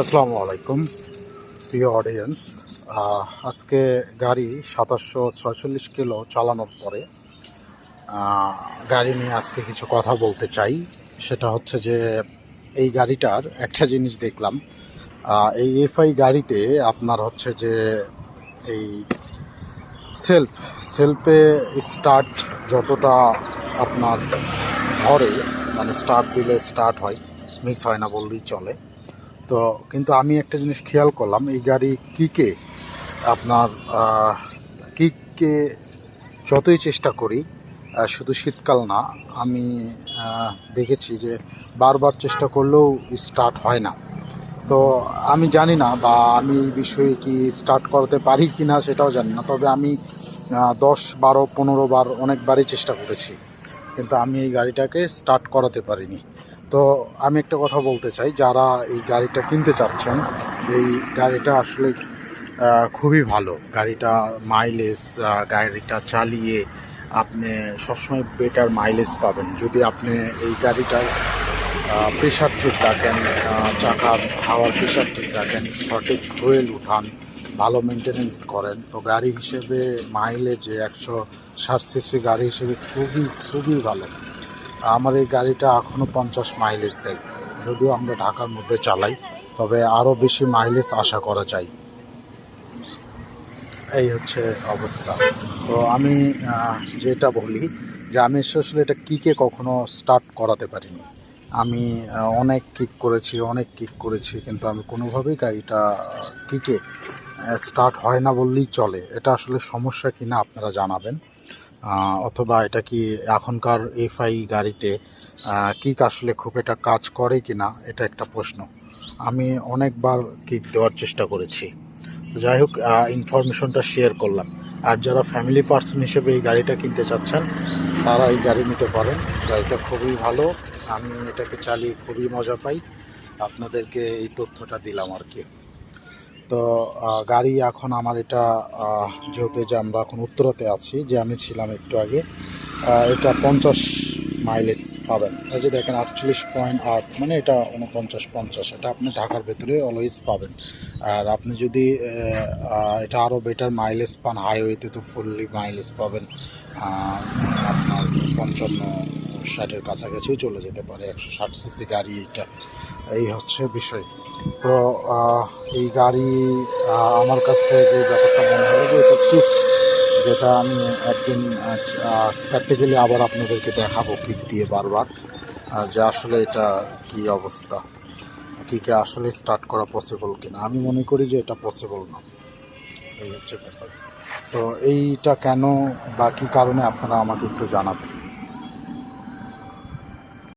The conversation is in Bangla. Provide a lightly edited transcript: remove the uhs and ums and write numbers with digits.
আসসালামু আলাইকুম প্রিয় অডিয়েন্স। আজকে গাড়ি 2746 কিলো চালানোর পরে গাড়ি নিয়ে আজকে কিছু কথা বলতে চাই। সেটা হচ্ছে যে এই গাড়িটার একটা জিনিস দেখলাম, এই এফআই গাড়িতে আপনার হচ্ছে যে এই সেলফে স্টার্ট যতটা আপনার ধরে, মানে স্টার্ট দিলে স্টার্ট হয়, মিস হয় না বললেই চলে। তো কিন্তু আমি একটা জিনিস খেয়াল করলাম, এই গাড়ি কিকে আপনার কিককে যতই চেষ্টা করি, শুধু শীতকাল না, আমি দেখেছি যে বারবার চেষ্টা করলেও স্টার্ট হয় না। তো আমি জানি না, বা আমি এই বিষয়ে কি স্টার্ট করাতে পারি কি না সেটাও জানি না, তবে আমি 10, 12, 15 বার অনেকবারই চেষ্টা করেছি, কিন্তু আমি এই গাড়িটাকে স্টার্ট করাতে পারিনি। তো আমি একটা কথা বলতে চাই, যারা এই গাড়িটা কিনতে চাচ্ছেন, এই গাড়িটা আসলে খুবই ভালো গাড়িটা। মাইলেজ, গাড়িটা চালিয়ে আপনি সবসময় বেটার মাইলেজ পাবেন যদি আপনি এই গাড়িটার প্রেশার ঠিক রাখেন, চাকার হাওয়ার প্রেশার ঠিক রাখেন, সঠিক ফুয়েল উঠান, ভালো মেনটেনেন্স করেন। তো গাড়ি হিসেবে মাইলেজে 160 সিসি গাড়ি হিসেবে খুবই খুবই ভালো। আমার এই গাড়িটা এখনও 50 মাইলেজ দেয়, যদিও আমরা ঢাকার মধ্যে চালাই, তবে আরও বেশি মাইলেজ আশা করা যায়। এই হচ্ছে অবস্থা। তো আমি যেটা বলি যে আমি আসলে এটা কিকে কখনো স্টার্ট করাতে পারিনি। আমি অনেক কিক করেছি, কিন্তু আমি কোনোভাবেই গাড়িটা কিকে স্টার্ট হয় না বললেই চলে। এটা আসলে সমস্যা কি না আপনারা জানাবেন, অথবা এটা কি এখনকার এফআই গাড়িতে কিক আসলে খুব একটা কাজ করে কি না, এটা একটা প্রশ্ন। আমি অনেকবার কিক দেওয়ার চেষ্টা করেছি। যাই হোক, ইনফরমেশনটা শেয়ার করলাম। আর যারা ফ্যামিলি পার্সন হিসেবে এই গাড়িটা কিনতে চাচ্ছেন, তারা এই গাড়ি নিতে পারেন। গাড়িটা খুবই ভালো, আমি এটাকে চালিয়ে খুবই মজা পাই। আপনাদেরকে এই তথ্যটা দিলাম আর কি। তো গাড়ি এখন আমার এটা, যেহেতু যে আমরা এখন উত্তরাতে আছি, যে আমি ছিলাম একটু আগে, এটা 50 মাইলেজ পাবেন। এই যে দেখেন 48.8, মানে এটা 49-50, এটা আপনি ঢাকার ভেতরে অলওয়েজ পাবেন। আর আপনি যদি এটা আরও বেটার মাইলেজ পান হাইওয়েতে, তো ফুললি মাইলেজ পাবেন আপনার 55-60-এর কাছাকাছিও চলে যেতে পারে। 160 সিসি গাড়ি এটা, এই হচ্ছে বিষয়। তো এই গাড়ি আমার কাছে যে ব্যাপারটা মনে হলো যে এটা ঠিক, যেটা আমি একদিন প্র্যাকটিক্যালি আবার আপনাদেরকে দেখাবো কিক দিয়ে বারবার, যে আসলে এটা কি অবস্থা, কিকে আসলে স্টার্ট করা পসিবল কিনা। আমি মনে করি যে এটা পসিবল না। এই হচ্ছে ব্যাপার। তো এইটা কেন বা কী কারণে আপনারা আমাকে একটু জানাবেন।